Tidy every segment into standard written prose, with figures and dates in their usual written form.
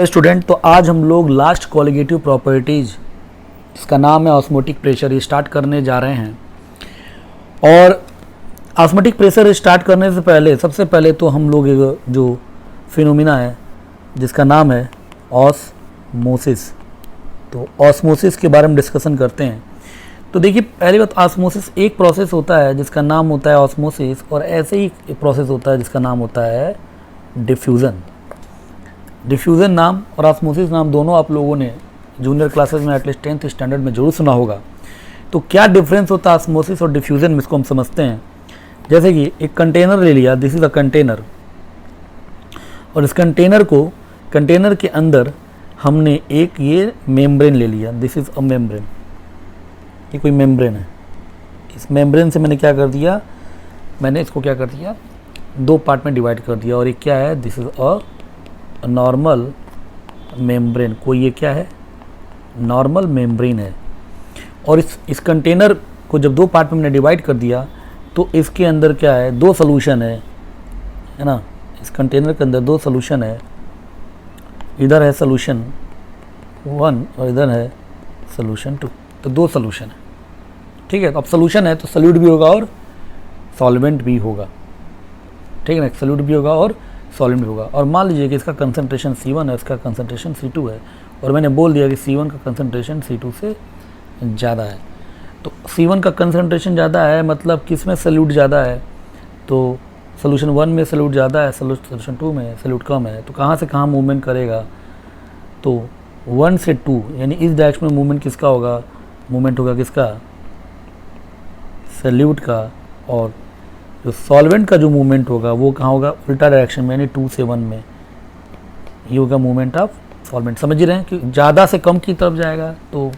Student, तो आज हम लोग लास्ट कॉलिगेटिव प्रॉपर्टीज इसका नाम है ऑस्मोटिक प्रेशर, ये स्टार्ट करने जा रहे हैं। और ऑस्मोटिक प्रेशर स्टार्ट करने से पहले सबसे पहले तो हम लोग जो फिनोमिना है जिसका नाम है ऑस्मोसिस, तो ऑस्मोसिस के बारे में डिस्कशन करते हैं। तो देखिए, पहली बात, ऑस्मोसिस एक प्रोसेस होता है जिसका नाम होता है ऑस्मोसिस, और ऐसे ही एक प्रोसेस होता है जिसका नाम होता है डिफ्यूज़न। डिफ्यूज़न नाम और ऑस्मोसिस नाम दोनों आप लोगों ने जूनियर क्लासेस में एटलीस्ट 10th स्टैंडर्ड में जरूर सुना होगा। तो क्या डिफरेंस होता है ऑस्मोसिस और डिफ्यूज़न में, इसको हम समझते हैं। जैसे कि एक कंटेनर ले लिया, दिस इज़ अ कंटेनर, और इस कंटेनर के अंदर हमने एक ये मेम्ब्रेन ले लिया, दिस इज़ अ मेम्ब्रेन, ये कोई मेम्ब्रेन है। इस मेम्ब्रेन से मैंने क्या कर दिया, मैंने इसको क्या कर दिया, दो पार्ट में डिवाइड कर दिया। और ये क्या है, this is a normal membrane, कोई ये क्या है, नॉर्मल मेम्ब्रेन है। और इस कंटेनर को जब दो पार्ट में मैंने डिवाइड कर दिया तो इसके अंदर क्या है, दो सोल्यूशन है ना। इस कंटेनर के अंदर दो सोल्यूशन है, इधर है सोल्यूशन 1 और इधर है सोल्यूशन 2, तो दो सोल्यूशन है। ठीक है, तो अब सोल्यूशन है तो सॉल्यूट भी होगा और सॉल्वेंट भी होगा। ठीक है ना, सॉल्यूट भी होगा और सॉल्वेंट भी होगा। और मान लीजिए कि इसका कंसंट्रेशन C1 है, इसका कंसंट्रेशन C2 है, और मैंने बोल दिया कि C1 का कंसंट्रेशन C2 से ज़्यादा है। तो C1 का कंसंट्रेशन ज़्यादा है मतलब किस में सॉल्यूट ज़्यादा है, तो सोल्यूशन 1 में सॉल्यूट ज़्यादा है, सोल्यूशन 2 में सॉल्यूट कम है। तो कहाँ से कहाँ मूवमेंट करेगा, तो 1 से 2 यानी इस डायरेक्शन में मूवमेंट किसका होगा, मूवमेंट होगा किसका, सॉल्यूट का। और जो सॉल्वेंट का जो मूवमेंट होगा वो कहाँ होगा, उल्टा डायरेक्शन में, यानी 2 से 1 में। ये होगा मूवमेंट ऑफ सॉल्वेंट। समझ रहे हैं कि ज़्यादा से कम की तरफ जाएगा। तो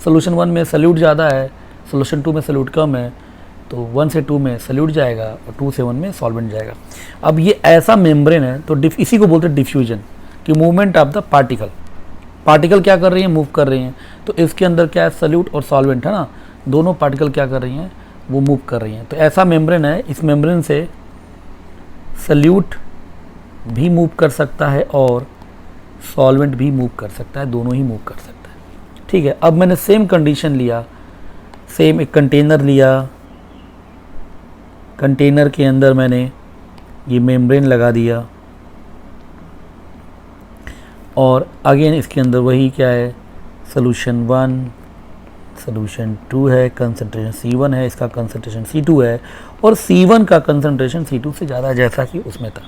सोल्यूशन 1 में सॉल्यूट ज़्यादा है, सोल्यूशन 2 में सॉल्यूट कम है, तो 1 से 2 में सॉल्यूट जाएगा और 2 से 1 में सॉल्वेंट जाएगा। अब ये ऐसा मेम्ब्रेन है, तो इसी को बोलते हैं डिफ्यूजन, कि मूवमेंट ऑफ द पार्टिकल क्या कर रही है, मूव कर रही हैं। तो इसके अंदर क्या है, सॉल्यूट और सॉल्वेंट है ना, दोनों पार्टिकल क्या कर रही हैं, वो मूव कर रही हैं। तो ऐसा मेम्ब्रेन है, इस मेम्ब्रेन से सॉल्यूट भी मूव कर सकता है और सॉल्वेंट भी मूव कर सकता है, दोनों ही मूव कर सकता है। ठीक है, अब मैंने सेम कंडीशन लिया, सेम एक कंटेनर लिया, कंटेनर के अंदर मैंने ये मेम्ब्रेन लगा दिया, और अगेन इसके अंदर वही क्या है, सोल्यूशन 1 सोल्यूशन 2 है, कंसंट्रेशन C1 है, इसका कंसंट्रेशन C2 है, और C1 का कंसंट्रेशन C2 से ज़्यादा है जैसा कि उसमें था।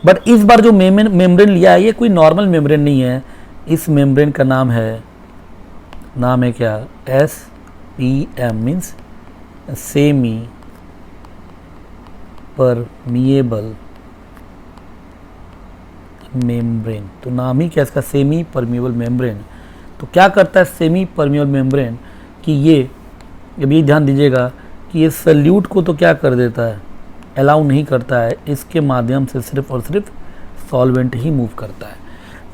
बट इस बार जो मेम्ब्रेन लिया है ये कोई नॉर्मल मेम्ब्रेन नहीं है, इस मेम्ब्रेन का नाम है क्या, SPM means semi permeable membrane. तो नाम ही क्या इसका, सेमी परमिएबल मेम्ब्रेन। तो क्या करता है सेमी परमिएबल मेम्ब्रेन, कि ये अभी ध्यान दीजिएगा कि ये सॉल्यूट को तो क्या कर देता है, अलाउ नहीं करता है, इसके माध्यम से सिर्फ और सिर्फ सॉल्वेंट ही मूव करता है।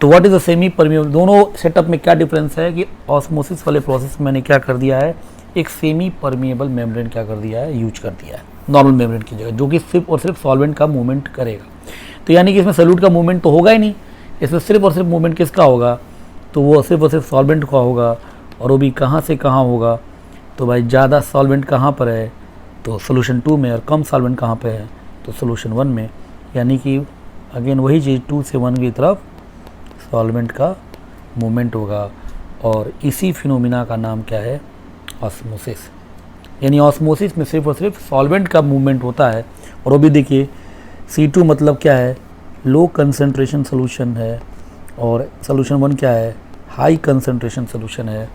तो what is the semi permeable, दोनों सेटअप में क्या डिफरेंस है कि ऑस्मोसिस वाले प्रोसेस में मैंने क्या कर दिया है, एक सेमी परमिएबल मेम्ब्रेन क्या कर दिया है, यूज कर दिया है नॉर्मल मेम्ब्रेन की जगह, जो कि सिर्फ और सिर्फ सॉल्वेंट का मूवमेंट करेगा। तो यानी कि इसमें सॉल्यूट का मूवमेंट तो होगा ही नहीं, इसमें सिर्फ और सिर्फ मूवमेंट किसका होगा, तो वो सिर्फ और सिर्फ सॉल्वेंट का होगा। और वो भी कहाँ से कहाँ होगा, तो भाई ज़्यादा सॉल्वेंट कहाँ पर है, तो सोल्यूशन 2 में, और कम सॉल्वेंट कहाँ पे है, तो सोल्यूशन 1 में। यानी कि अगेन वही चीज़ 2 से 1 की तरफ सॉल्वेंट का मूवमेंट होगा। और इसी फिनोमिना का नाम क्या है, ऑस्मोसिस। यानी ऑस्मोसिस में सिर्फ और सिर्फ सॉल्वेंट का मूवमेंट होता है। और वो भी देखिए C2 मतलब क्या है, लो कंसंट्रेशन सोल्यूशन है, और सोल्यूशन 1 क्या है, हाई कंसंट्रेशन सोल्यूशन है।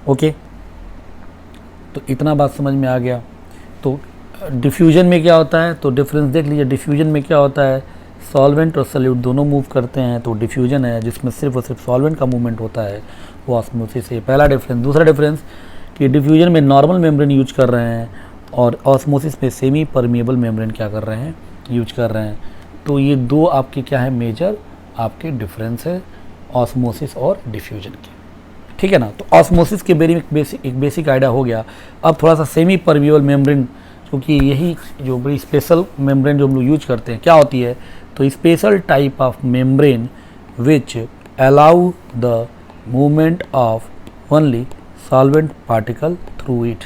ओके, तो इतना बात समझ में आ गया। तो डिफ्यूजन में क्या होता है, तो डिफरेंस देख लीजिए। डिफ्यूजन में क्या होता है, सॉल्वेंट और सॉल्यूट दोनों मूव करते हैं, तो डिफ्यूजन है जिसमें सिर्फ और सिर्फ सॉल्वेंट का मूवमेंट होता है, वो ऑस्मोसिस है। पहला डिफरेंस। दूसरा डिफरेंस कि डिफ्यूजन में नॉर्मल मेम्ब्रेन यूज कर रहे हैं, और ऑस्मोसिस में सेमी परमिएबल मेम्ब्रेन क्या कर रहे हैं, यूज कर रहे हैं। तो ये दो आपके क्या है, मेजर आपके डिफरेंस है ऑस्मोसिस और डिफ्यूजन के। ठीक है ना, तो ऑस्मोसिस के बारे में एक बेसिक आइडिया हो गया। अब थोड़ा सा सेमी परमिएबल मेम्ब्रेन, क्योंकि यही जो बड़ी स्पेशल मेम्ब्रेन जो हम लोग यूज करते हैं क्या होती है, तो special type of membrane which allow the movement of only solvent particle through it.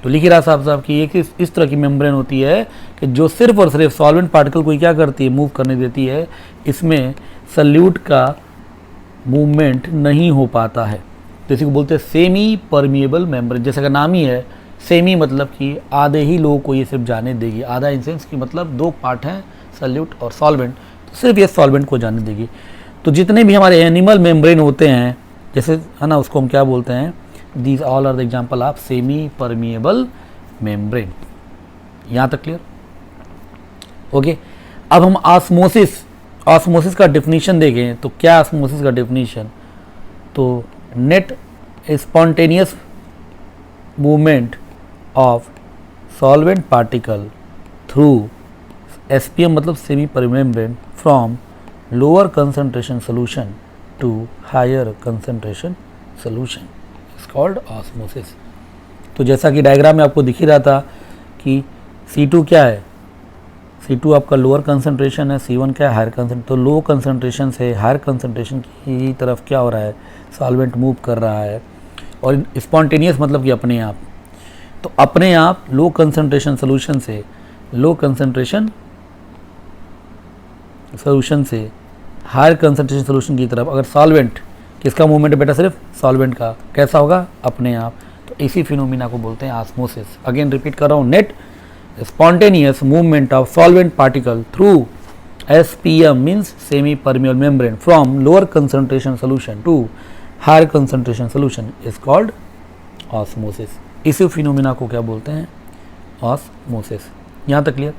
तो लिख रहा साहब कि एक इस तरह की मेम्ब्रेन होती है कि जो सिर्फ और सिर्फ सॉल्वेंट पार्टिकल को ही क्या करती है, मूव करने देती है। इसमें सल्यूट का मूवमेंट नहीं हो पाता है। तो इसी को बोलते हैं सेमी परमिएबल मेम्ब्रेन। जैसे का नाम ही है सेमी, मतलब कि आधे ही लोगों को ये सिर्फ जाने देगी। आधा इन सेंस की मतलब दो पार्ट हैं, सल्यूट और सॉल्वेंट, तो सिर्फ ये सॉल्वेंट को जाने देगी। तो जितने भी हमारे एनिमल मेम्ब्रेन होते हैं, जैसे है ना, उसको हम क्या बोलते हैं, these all are the example of semi permeable membrane. यहाँ तक क्लियर? ओके। अब हम ऑस्मोसिस का डेफिनेशन देखें तो क्या ऑस्मोसिस का डेफिनेशन, तो net spontaneous movement of solvent particle through SPM मतलब semi permeable membrane from lower concentration solution to higher concentration solution is called osmosis. तो जैसा कि डायग्राम में आपको दिख ही रहा था कि C2 क्या है, C2 आपका लोअर कंसंट्रेशन है, C1 क्या है, हायर कंसंट्रेशन। तो लो कंसंट्रेशन से हायर कंसंट्रेशन की तरफ क्या हो रहा है, सॉल्वेंट मूव कर रहा है। और स्पॉन्टेनियस मतलब कि अपने आप, तो अपने आप लो कंसंट्रेशन सोल्यूशन से लो कंसंट्रेशन सोल्यूशन से हायर कंसंट्रेशन सोल्यूशन की तरफ अगर सॉल्वेंट, किसका मूवमेंट है बेटा, सिर्फ सॉल्वेंट का, कैसा होगा, अपने आप। तो इसी फिनोमिना को बोलते हैं ऑस्मोसिस। अगेन रिपीट कर रहा हूँ, net spontaneous movement of solvent particle through SPM means semi permeable membrane from lower concentration solution to higher concentration solution is called osmosis. इसी फिनोमिना को क्या बोलते हैं, ऑस्मोसिस। यहाँ तक क्लियर?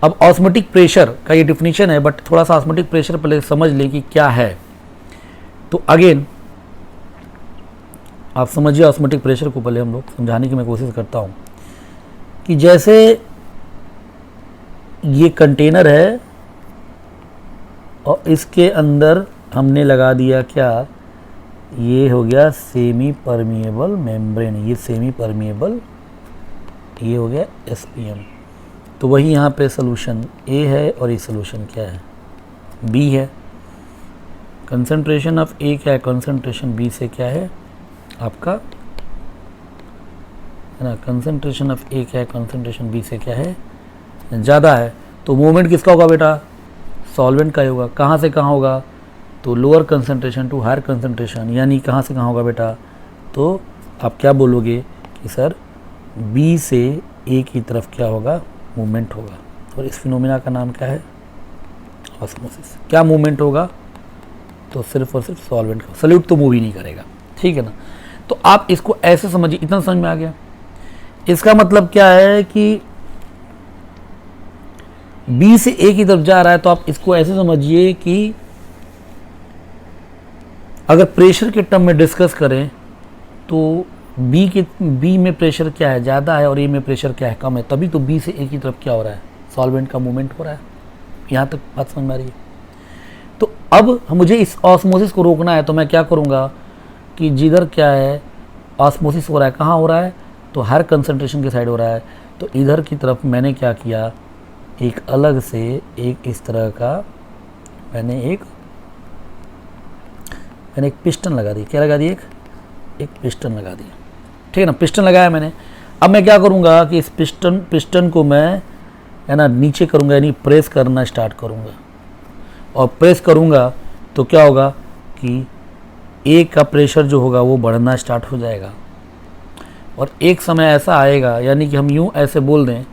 अब ऑस्मोटिक प्रेशर का ये डिफिनीशन है, बट थोड़ा सा ऑस्मोटिक प्रेशर पहले समझ लें कि क्या है। तो अगेन आप समझिए ऑस्मोटिक प्रेशर को, पहले हम लोग समझाने की मैं कोशिश करता हूँ कि जैसे ये कंटेनर है और इसके अंदर हमने लगा दिया क्या, ये हो गया सेमी परमिएबल मेम्ब्रेन, ये सेमी परमिएबल, ये हो गया SPM। तो वही यहाँ पे सोल्यूशन A है और ये सोल्यूशन क्या है, B है। कंसंट्रेशन ऑफ A क्या है, कंसंट्रेशन B से क्या है आपका, है ना, कंसंट्रेशन ऑफ A क्या है, कंसंट्रेशन B से क्या है, ज़्यादा है। तो मूवमेंट किसका होगा बेटा, सॉल्वेंट का ही होगा। कहाँ से कहाँ होगा, तो lower concentration to higher concentration, यानी कहाँ से कहाँ होगा बेटा, तो आप क्या बोलोगे कि सर B से A की तरफ क्या होगा, मूवमेंट होगा। और इस फिनोमिना का नाम क्या है, ऑस्मोसिस। क्या मूवमेंट होगा, तो सिर्फ और सिर्फ सॉल्वेंट का, सल्यूट तो मूव ही नहीं करेगा, ठीक है ना। तो आप इसको ऐसे समझिए, इतना समझ में आ गया। इसका मतलब क्या है कि B से A की तरफ जा रहा है, तो आप इसको ऐसे समझिए कि अगर प्रेशर के टर्म में डिस्कस करें तो B में प्रेशर क्या है, ज़्यादा है, और A में प्रेशर क्या है, कम है, तभी तो B से A की तरफ क्या हो रहा है, सॉल्वेंट का मूवमेंट हो रहा है। यहाँ तक बात समझ में आ रही है? तो अब मुझे इस ऑस्मोसिस को रोकना है, तो मैं क्या करूँगा कि जिधर क्या है ऑस्मोसिस हो रहा है, कहाँ हो रहा है, तो हायर कंसंट्रेशन के साइड हो रहा है। तो इधर की तरफ मैंने क्या किया, एक अलग से एक इस तरह का मैंने एक पिस्टन लगा दी। क्या लगा दी, एक पिस्टन लगा दिया, ठीक है ना। पिस्टन लगाया मैंने। अब मैं क्या करूँगा कि इस पिस्टन को मैं, है ना, नीचे करूँगा, यानी प्रेस करना स्टार्ट करूँगा। और प्रेस करूँगा तो क्या होगा कि A का प्रेशर जो होगा वो बढ़ना स्टार्ट हो जाएगा। और एक समय ऐसा आएगा, यानी कि हम यूँ ऐसे बोल दें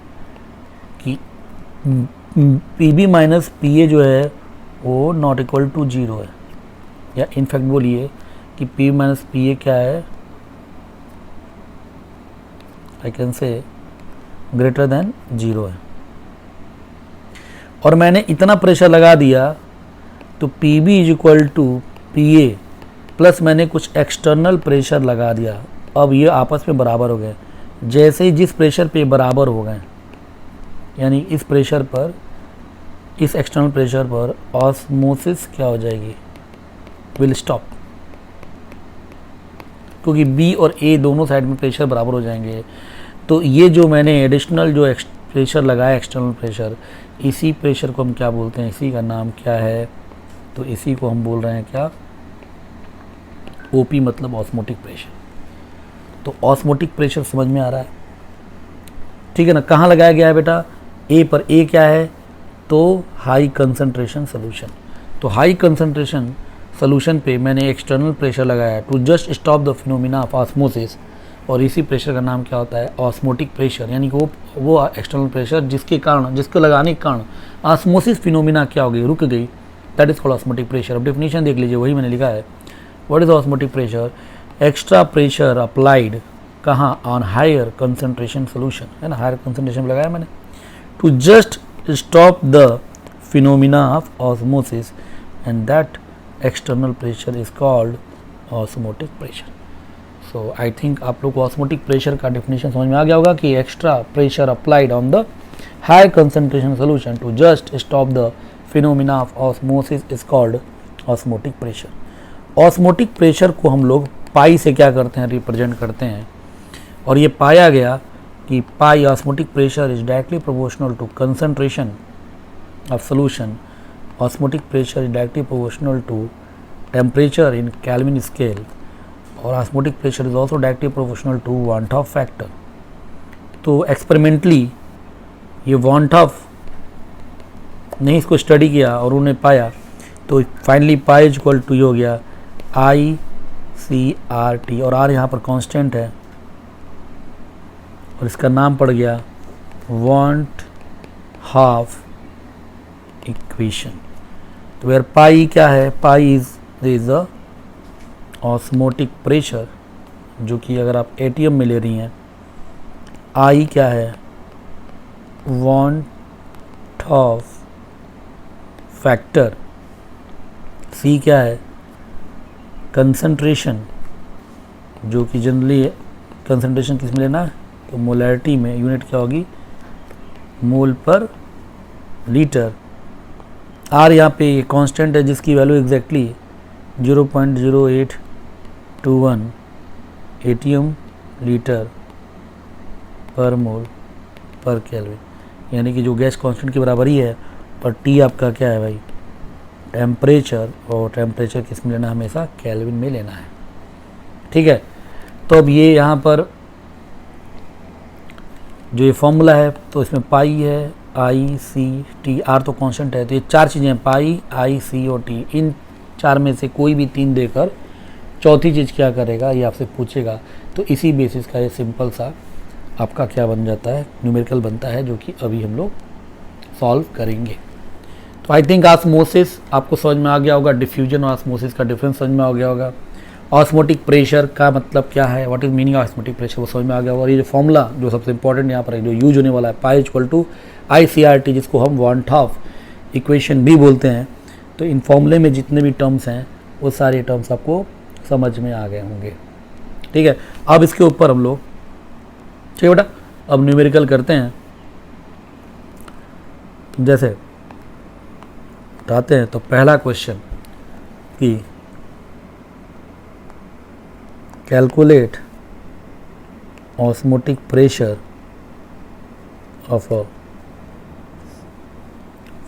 कि PB माइनस PA जो है वो नॉट इक्वल टू 0 है, या इनफैक्ट बोलिए कि P माइनस PA क्या है, I can say greater than 0 है। और मैंने इतना प्रेशर लगा दिया तो PB is equal to PA plus मैंने कुछ एक्सटर्नल प्रेशर लगा दिया। अब ये आपस में बराबर हो गए। जैसे ही जिस प्रेशर पे बराबर हो गए, यानी इस प्रेशर पर, इस एक्सटर्नल प्रेशर पर ऑस्मोसिस क्या हो जाएगी, विल स्टॉप, क्योंकि B और A दोनों साइड में प्रेशर बराबर हो जाएंगे। तो ये जो मैंने एडिशनल जो प्रेशर लगाया, एक्सटर्नल प्रेशर, इसी प्रेशर को हम क्या बोलते हैं, इसी का नाम क्या है, तो इसी को हम बोल रहे हैं क्या, ओपी मतलब ऑस्मोटिक प्रेशर। तो ऑस्मोटिक प्रेशर समझ में आ रहा है, ठीक है ना। कहाँ लगाया गया है बेटा, ए पर। ए क्या है, तो हाई कंसंट्रेशन सोल्यूशन। तो हाई कंसंट्रेशन सोल्यूशन पे मैंने एक्सटर्नल प्रेशर लगाया to just stop the phenomena of osmosis, और इसी प्रेशर का नाम क्या होता है, ऑस्मोटिक प्रेशर। यानी कि वो एक्सटर्नल प्रेशर जिसके कारण, जिसको लगाने के कारण ऑस्मोसिस फिनोमिना क्या हो गई, रुक गई, that is called osmotic pressure. अब डेफिनेशन देख लीजिए, वही मैंने लिखा है। What is osmotic pressure, extra pressure applied कहाँ, ऑन हायर कंसंट्रेशन सोल्यूशन, है ना, हायर कंसंट्रेशन लगाया मैंने, to just stop the phenomena of osmosis, and that external pressure is called osmotic pressure. So I think आप लोग को osmotic pressure का definition समझ में आ गया होगा कि extra pressure applied on the high concentration solution to just stop the phenomena of osmosis is called osmotic pressure. Osmotic pressure को हम लोग पाई से क्या करते हैं, रिप्रेजेंट करते हैं, और ये पाया गया कि pi osmotic pressure is directly proportional to concentration of solution. Osmotic pressure is directly proportional to temperature in Kelvin scale, और osmotic pressure is also directly proportional to van't Hoff factor. तो experimentally ये van't Hoff ने इसको study किया और उन्होंने पाया, तो finally pi is equal to ये हो गया ICRT, और आर यहाँ पर कांस्टेंट है, और इसका नाम पड़ गया वांट हाफ इक्वेशन। तो वेयर पाई क्या है, pi is the osmotic pressure, जो कि अगर आप एटीएम में ले रही हैं, आई क्या है, वांट ऑफ फैक्टर, सी क्या है, कंसंट्रेशन, जो कि जनरली कंसंट्रेशन किस में लेना है, तो मोलैरिटी में, यूनिट क्या होगी, मोल पर लीटर। आर यहाँ पे ये कांस्टेंट है जिसकी वैल्यू एग्जैक्टली 0.0821 एटीएम लीटर पर मोल पर केल्विन, यानी कि जो गैस कांस्टेंट की बराबर ही है, पर टी आपका क्या है भाई, टेम्परेचर, और टेम्परेचर किस में लेना है, हमेशा केल्विन में लेना है, ठीक है। तो अब ये यहाँ पर जो ये फॉर्मूला है, तो इसमें पाई है, ICT, आर तो कांस्टेंट है, तो ये चार चीज़ें हैं, पाई, आई, सी और टी। इन चार में से कोई भी तीन देकर चौथी चीज़ क्या करेगा, ये आपसे पूछेगा। तो इसी बेसिस का ये सिंपल सा आपका क्या बन जाता है, न्यूमेरिकल बनता है, जो कि अभी हम लोग सॉल्व करेंगे। तो आई थिंक ऑस्मोसिस आपको समझ में आ गया होगा, डिफ्यूजन और ऑस्मोसिस का डिफरेंस समझ में आ गया होगा। ऑस्मोटिक प्रेशर का मतलब क्या है, what is meaning of osmotic pressure, वो समझ में आ गया होगा। और ये जो फॉर्मूला जो सबसे इंपॉर्टेंट यहाँ पर है, जो यूज होने वाला है, पाई इक्वल टू ICRT, जिसको हम वांट ऑफ इक्वेशन भी बोलते हैं। तो इन फॉर्मूले में जितने भी टर्म्स हैं, वो सारे टर्म्स आपको समझ में आ गए होंगे, ठीक है। अब इसके ऊपर हम लोग, ठीक है बेटा, अब न्यूमेरिकल करते हैं। जैसे उठाते हैं, तो पहला क्वेश्चन कि calculate osmotic pressure of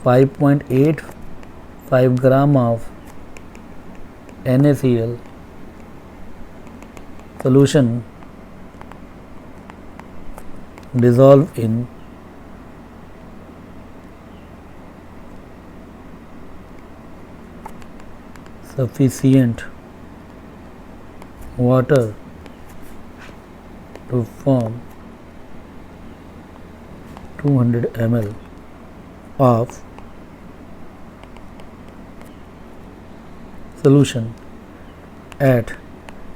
5.85 gram of NaCl solution dissolved in sufficient water to form 200 ml of solution at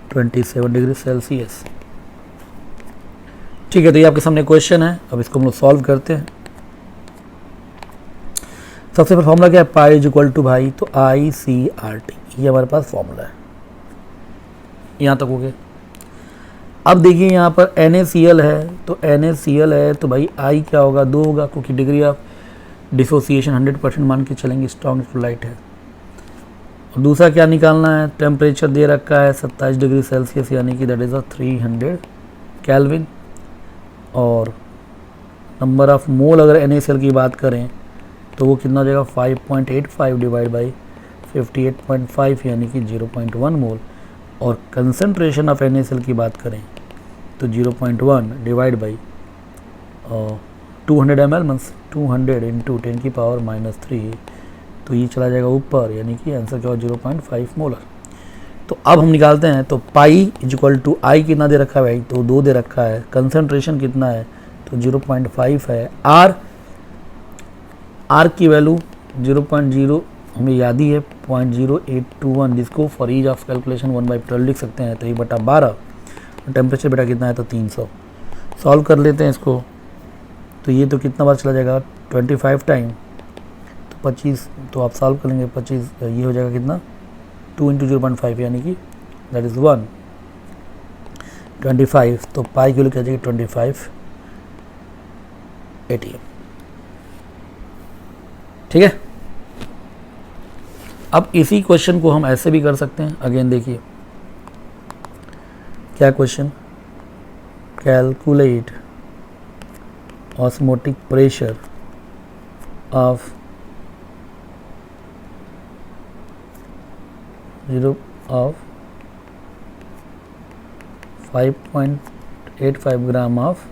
27 degree Celsius. ठीक है, तो ये आपके सामने क्वेश्चन है। अब इसको हम लोग सॉल्व करते हैं। सबसे पहले फॉर्मूला क्या है, पाई इज इक्वल टू भाई, तो ICRT, ये हमारे पास फॉर्मूला है। यहाँ तक हो गया। अब देखिए यहाँ पर NaCl है, तो NaCl है तो भाई I क्या होगा, 2 होगा, क्योंकि डिग्री ऑफ डिसोसिएशन 100% मान के चलेंगे, स्ट्रॉन्ग इलेक्ट्रोलाइट है। और दूसरा क्या निकालना है, टेम्परेचर दे रखा है 27 डिग्री सेल्सियस, यानी कि दैट इज़ 300 केल्विन। और नंबर ऑफ मोल अगर NaCl की बात करें तो वो कितना हो जाएगा, 5.85 डिवाइड बाई 58.5 यानी कि 0.1 मोल। और कंसंट्रेशन ऑफ NaCl की बात करें तो 0.1 divide by 200 ml means 200 into 10⁻³ तो ये चला जाएगा ऊपर, यानी कि आंसर क्या हो 0.5 मोलर। तो अब हम निकालते हैं, तो पाई इक्वल टू आई कितना दे रखा है भाई, तो 2 दे रखा है। कंसंट्रेशन कितना है तो 0.5 है। आर की वैल्यू 0.0 हमें याद ही है 0.0821, जिसको फॉर ईज ऑफ कैलकुलेशन 1/12 लिख सकते हैं, तो 1/12। टेम्परेचर बेटा कितना है तो 300। सॉल्व कर लेते हैं इसको, तो ये तो कितना बार चला जाएगा 25 टाइम, तो 25, तो आप सॉल्व कर लेंगे 25, ये हो जाएगा कितना 2 इंटू 0.5 यानी कि दैट इज़ 1 25, तो पाई की क्या जाएगी 25 ATM। ठीक है। अब इसी क्वेश्चन को हम ऐसे भी कर सकते हैं। अगेन देखिए क्या question, calculate osmotic pressure of 5.85 gram of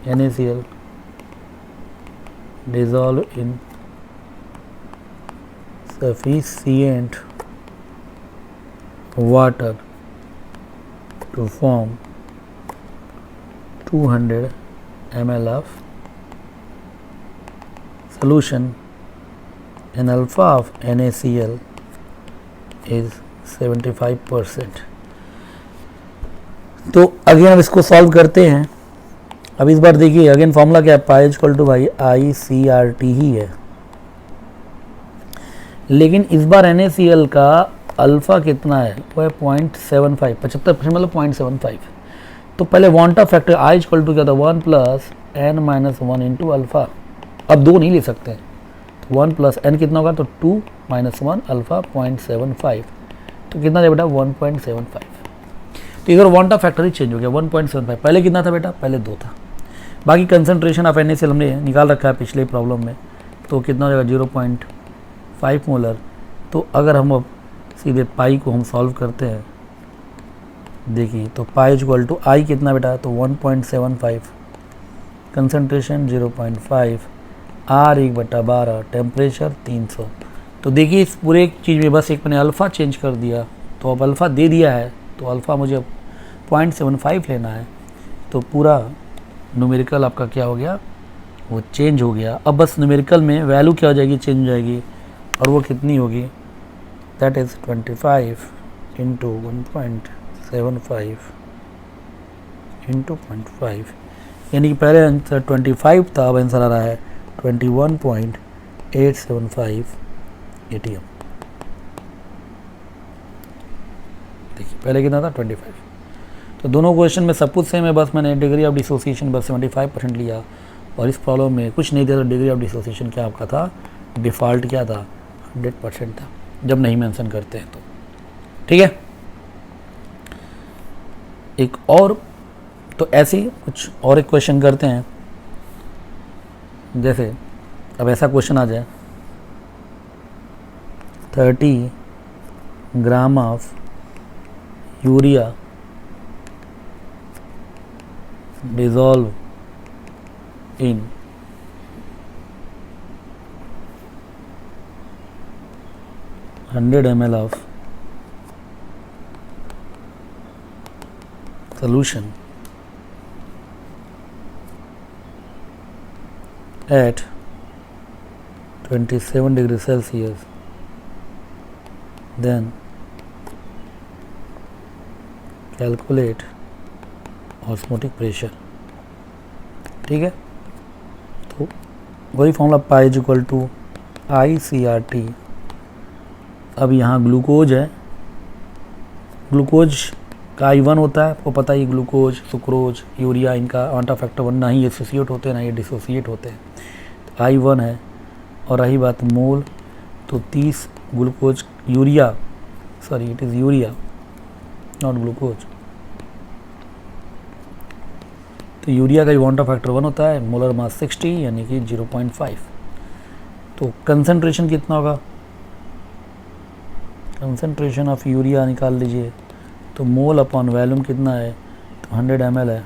NaCl dissolved in sufficient water to form 200 ml of solution and alpha of NaCl is 75%। तो अगेन अब इसको सॉल्व करते हैं। अब इस बार देखिए अगेन फॉर्मूला क्या है, पाई इक्वल टू भाई ICRT ही है, लेकिन इस बार NaCl का अल्फ़ा कितना है, वो है 0.75, 75% मतलब 0.75। तो पहले वांटा फैक्टर आई इक्वल टू क्या था 1 + n-1 इंटू अल्फ़ा। अब 2 नहीं ले सकते, तो 1 + n कितना होगा तो 2 - 1 अल्फ़ा 0.75, तो कितना है बेटा 1.75। तो इधर वांटा फैक्टर ही चेंज हो गया 1.75, पहले कितना था बेटा, पहले 2 था। बाकी कंसंट्रेशन ऑफ NaCl हमने निकाल रखा है पिछले प्रॉब्लम में, तो कितना हो जाएगा 0.5 मोलर। तो अगर हम अब सीधे पाई को हम सॉल्व करते हैं, देखिए तो पाई इक्वल टू आई कितना बेटा, तो 1.75, कंसंट्रेशन 0.5, R 1/12, टेम्परेचर 300। तो देखिए इस पूरे चीज़ में बस एक मैंने अल्फ़ा चेंज कर दिया, तो अब अल्फ़ा दे दिया है, तो अल्फ़ा मुझे अब 0.75 लेना है, तो पूरा न्यूमेरिकल आपका क्या हो गया, वो चेंज हो गया। अब बस न्यूमेरिकल में वैल्यू क्या हो जाएगी, चेंज हो जाएगी, और वो कितनी होगी, दैट इज़ 25 इंटू 1.75 इंटू 0.5, यानी कि पहले आंसर 25 था, अब आंसर आ रहा है 21.875 ATM। देखिए पहले कितना था 25। तो दोनों क्वेश्चन में सब कुछ सेम है, बस मैंने डिग्री ऑफ डिसोसिएशन बस 75% लिया, और इस प्रॉब्लम में कुछ नहीं दिया, तो डिग्री ऑफ डिसोसिएशन क्या आपका था, डिफ़ॉल्ट क्या था 100% था, जब नहीं मेंशन करते हैं तो। ठीक है। एक और, तो ऐसे ही कुछ और एक क्वेश्चन करते हैं। जैसे अब ऐसा क्वेश्चन आ जाए 30 gram of urea dissolve in 100 ml of solution at 27 degrees Celsius, then calculate osmotic pressure. ठीक है। तो वही formula pi equal to ICRT। अब यहाँ ग्लूकोज है, ग्लूकोज का I1 होता है, आपको पता ही, ग्लूकोज, सुक्रोज, यूरिया, इनका वांटा फैक्टर 1 ना ही एसोसिएट होते हैं ना ही डिसोसिएट होते हैं, तो I1 है। और रही बात मोल, तो 30 glucose urea, sorry it is urea not glucose, तो यूरिया का वांटा फैक्टर 1 होता है, मोलर मास 60 यानी कि 0.5। तो कंसंट्रेशन कितना होगा, कंसनट्रेशन ऑफ यूरिया निकाल लीजिए, तो मोल अपॉन वॉल्यूम कितना है, तो 100 ml है,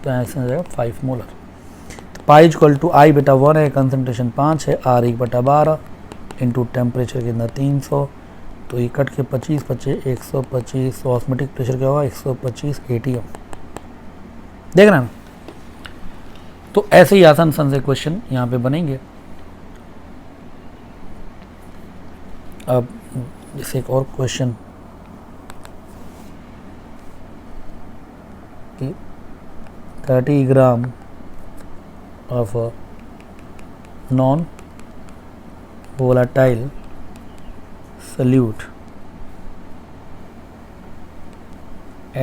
तो ऐसे हो जाएगा 5 मोलर। पाई इक्वल टू आई बेटा 1 है, कंसनट्रेशन 5 है, आर 1/12 इंटू टेम्परेचर कितना 300, तो ये कट के 25 25 125, तो ऑस्मोटिक प्रेशर क्या होगा 125 ATM। देख रहे हैं। तो ऐसे ही आसान से क्वेश्चन यहाँ पे बनेंगे। अब जैसे एक और क्वेश्चन कि 30 ग्राम of a non-volatile solute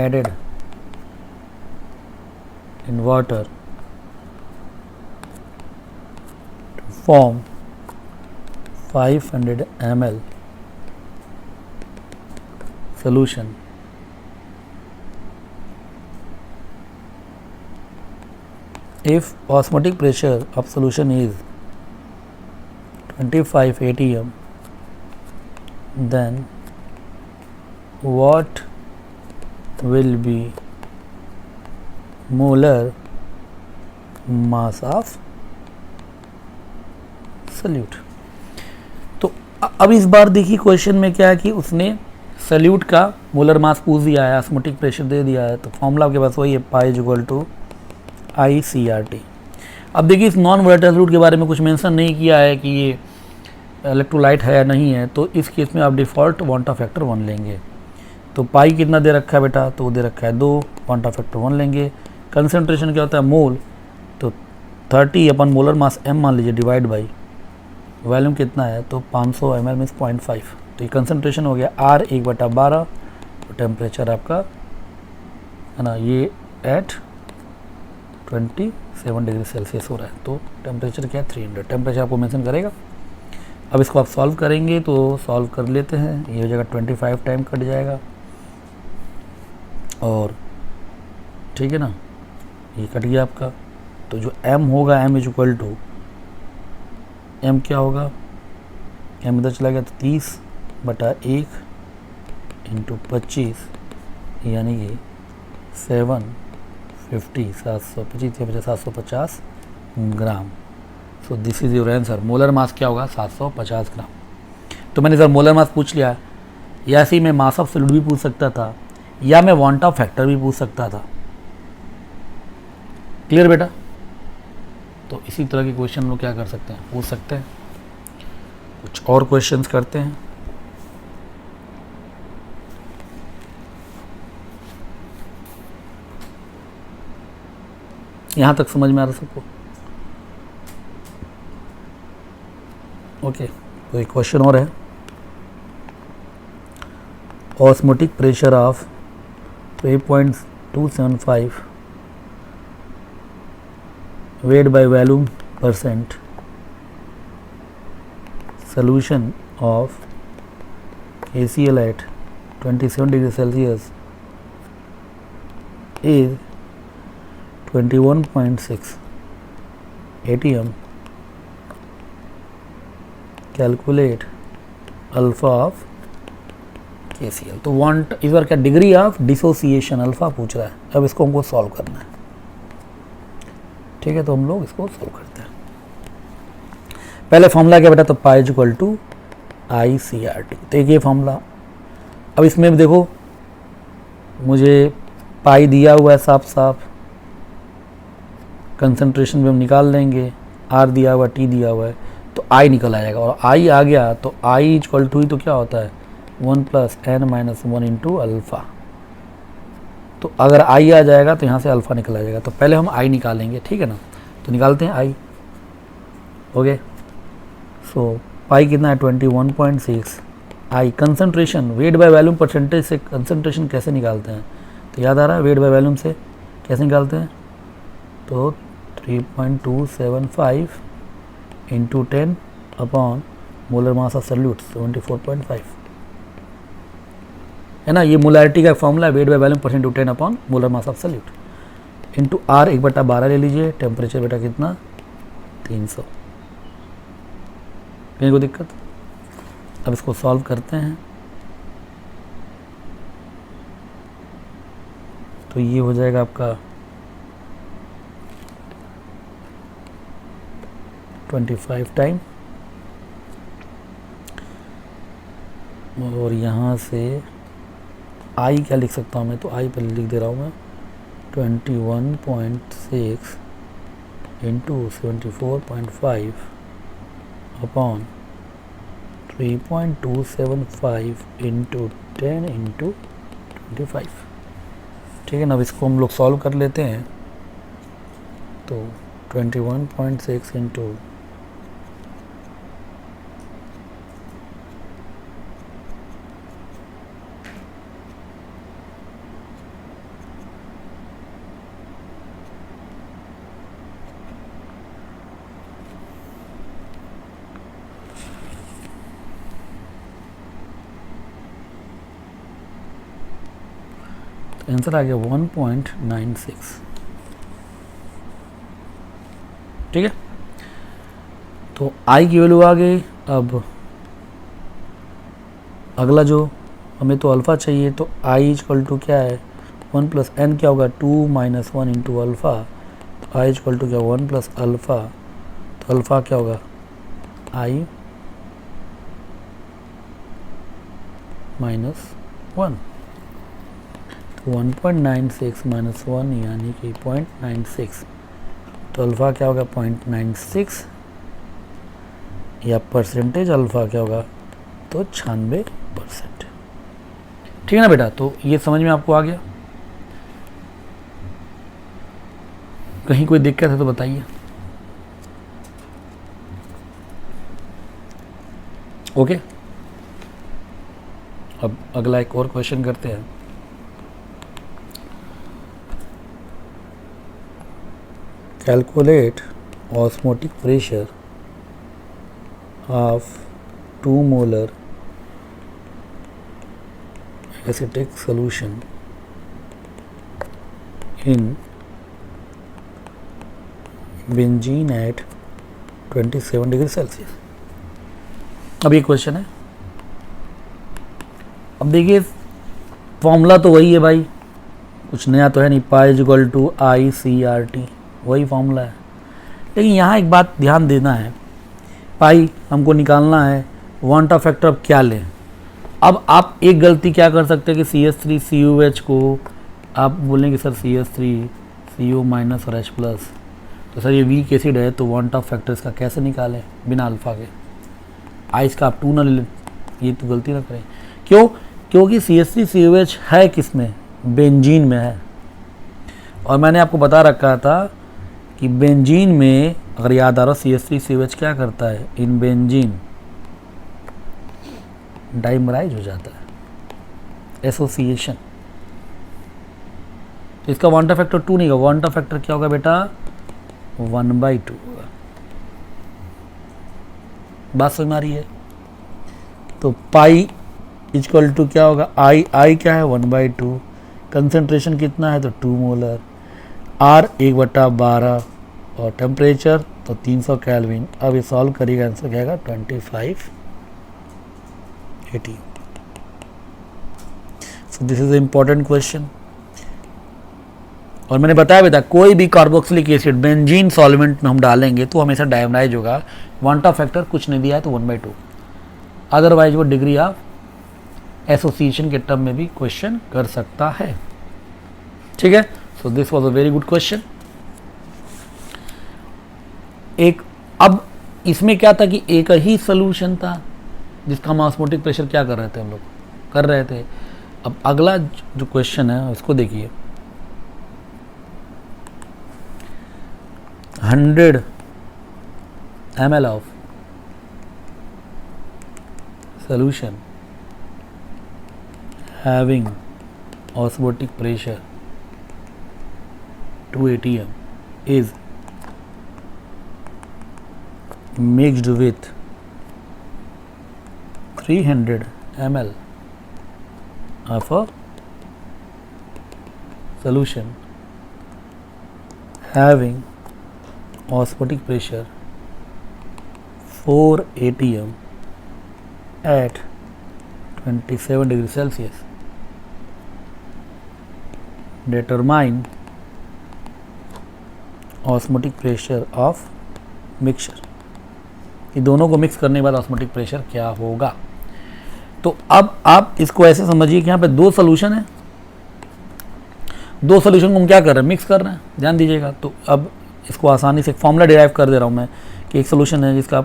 added in water to form 500 ml solution if osmotic pressure of solution is 25 atm, then what will be molar mass of solute। तो अब इस बार देखिए क्वेश्चन में क्या है कि उसने सल्यूट का मोलर मास पूछ दिया है, ऑस्मोटिक प्रेशर दे दिया है, तो फॉर्मूला आपके पास वही है, पाई इक्वल टू ICRT। अब देखिए इस नॉन वोलेटाइल सॉल्यूट के बारे में कुछ मेंशन नहीं किया है कि ये इलेक्ट्रोलाइट है या नहीं है, तो इस केस में आप डिफ़ॉल्ट वांटा फैक्टर 1 लेंगे। तो पाई कितना दे रखा है बेटा, तो वो दे रखा है 2, वांटा फैक्टर 1 लेंगे। कंसनट्रेशन क्या होता है मोल, तो 30 अपन मोलर मास m मान लीजिए डिवाइड बाई वॉल्यूम कितना है, तो 500 ml मीन्स 0.5, तो ये कंसनट्रेशन हो गया R 1/12, तो टेम्परेचर आपका है ना ये एट 27 डिग्री सेल्सियस हो रहा है, तो टेम्परेचर क्या है 300, टेम्परेचर आपको मेंशन करेगा। अब इसको आप सॉल्व करेंगे, तो सॉल्व कर लेते हैं, ये हो जाएगा 25 टाइम कट जाएगा, और ठीक है ना, ये कट गया आपका। तो जो m होगा m इक्वल टू m क्या होगा, m इधर चला गया तो 30/1 इंटू 25 यानी कि 750 gram. So this is your answer. Molar mass क्या होगा 750 ग्राम। तो मैंने सर मोलर मास पूछ लिया, या ऐसे ही मैं मास ऑफ सॉल्यूट भी पूछ सकता था, या मैं वांटा फैक्टर भी पूछ सकता था। क्लियर बेटा। तो इसी तरह के क्वेश्चन लोग क्या कर सकते हैं, पूछ सकते हैं। कुछ और क्वेश्चंस करते हैं। यहाँ तक समझ में आ रहा सबको? ओके, तो एक क्वेश्चन और है। Osmotic pressure of 8.275 weight by volume percent solution of KCl at 27 degrees Celsius is 21.6 atm. Calculate alpha of KCl। तो वांट इस बार क्या डिग्री ऑफ डिसोसिएशन अल्फा पूछ रहा है। अब इसको हमको सॉल्व करना है, ठीक है। तो हम लोग इसको सॉल्व करते हैं। पहले फॉर्मूला क्या बेटा, तो पाई इक्वल टू ICRT। तो एक ये फॉर्मूला। अब इसमें भी देखो मुझे पाई दिया हुआ है साफ साफ, कंसंट्रेशन भी हम निकाल लेंगे, R दिया हुआ, T दिया हुआ है, तो I निकल आएगा। और I आ गया तो I इक्वल टू ही तो क्या होता है 1 + n-1 इंटू अल्फ़ा। तो अगर I आ जाएगा तो यहाँ से अल्फ़ा निकल आ जाएगा। तो पहले हम I निकालेंगे, ठीक है ना। तो निकालते हैं I। ओके, सो पाई कितना है 21.6। I concentration wait by volume percentage से कंसंट्रेशन कैसे निकालते हैं, तो याद आ रहा है वेट बाय वॉल्यूम से कैसे निकालते हैं, तो 3.275 into 10 upon molar mass of solute 74.5 है ना। ये मोलैरिटी का फॉर्मूला है, weight by volume percent to 10 upon molar mass of solute into R 1/12 ले लीजिए। टेम्परेचर बेटा कितना 300। कहीं को दिक्कत? अब इसको सॉल्व करते हैं तो ये हो जाएगा आपका 25 टाइम, और यहाँ से आई क्या लिख सकता हूँ मैं, तो आई पहले लिख दे रहा हूँ मैं 21.6 इंटू 74.5 अपॉन 3.275 इंटू 10 इंटू 25। ठीक है ना। अब इसको हम लोग सॉल्व कर लेते हैं तो 21.6 इंटू 1.96 आंसर आ गया 1.96। ठीक है, तो आई की वैल्यू आ गई। अब अगला जो हमें तो अल्फ़ा चाहिए, तो आई इक्वल टू क्या है 1 प्लस एन क्या होगा 2 माइनस 1 इंटू अल्फ़ा, तो आई इक्वल टू क्या 1 प्लस अल्फ़ा, तो अल्फ़ा क्या होगा आई माइनस 1, तो 1.96 माइनस 1 यानी कि 0.96, तो अल्फ़ा क्या होगा 0.96 या परसेंटेज अल्फ़ा क्या होगा तो 96%। ठीक है ना बेटा, तो ये समझ में आपको आ गया। कहीं कोई दिक्कत है तो बताइए। ओके, अब अगला एक और क्वेश्चन करते हैं। Calculate osmotic pressure of 2 molar acetic solution in benzene at 27 degree Celsius. अब ये क्वेश्चन है। अब देखिए फॉर्मूला तो वही है भाई, कुछ नया तो है नहीं, pi equal to I C R T, वही फॉर्मूला है। लेकिन यहाँ एक बात ध्यान देना है, पाई हमको निकालना है, वांटा फैक्टर अब क्या लें। अब आप एक गलती क्या कर सकते हैं कि CH3COH को आप बोलेंगे सर CH3 CO माइनस और H प्लस, तो सर ये वीक एसिड है तो वांटा फैक्टर इसका कैसे निकालें बिना अल्फ़ा के। आई इसका आप 2 ना ले लें, ये तो गलती ना करें। क्यों? क्योंकि CH3COH है किस में, बेंजीन में है। और मैंने आपको बता रखा था कि बेंजीन में अगर याद आ रहा CH3COH क्या करता है, इन बेंजीन डाइमराइज हो जाता है, एसोसिएशन। तो इसका वांटा फैक्टर 2 नहीं होगा, वांटा फैक्टर क्या होगा बेटा 1/2 होगा। बात समझ में आ रही है। तो पाई इक्वल टू क्या होगा आई क्या है 1/2, कंसेंट्रेशन कितना है तो 2 मोलर, R 1/12 और टेम्परेचर तो 300 केल्विन। अब ये सॉल्व करिएगा, आंसर क्या आएगा 2580। So this is important question. और मैंने बताया बेटा कोई भी कार्बोक्सिलिक एसिड बेंजीन सॉल्वेंट में हम डालेंगे तो हमेशा डायमराइज होगा। वांटा फैक्टर कुछ नहीं दिया है तो 1/2, अदरवाइज वो डिग्री ऑफ एसोसिएशन के टर्म में भी क्वेश्चन कर सकता है। ठीक है, so this was a very good question. एक अब इसमें क्या था कि एक ही सोल्यूशन था जिसका हम ऑस्मोटिक प्रेशर क्या कर रहे थे, हम लोग कर रहे थे। अब अगला जो क्वेश्चन है इसको देखिए, 100 ml of solution having osmotic pressure 2 atm is mixed with 300 ml of a solution having osmotic pressure 4 atm at 27 degree Celsius, determine osmotic pressure of mixture. ये दोनों को मिक्स करने के बाद ऑस्मोटिक प्रेशर क्या होगा। तो अब आप इसको ऐसे समझिए कि यहाँ पे दो सोल्यूशन है, दो सोल्यूशन को हम क्या कर रहे हैं, मिक्स कर रहे हैं, ध्यान दीजिएगा। तो अब इसको आसानी से फॉर्मूला डिराइव कर दे रहा हूँ मैं कि एक सोल्यूशन है जिसका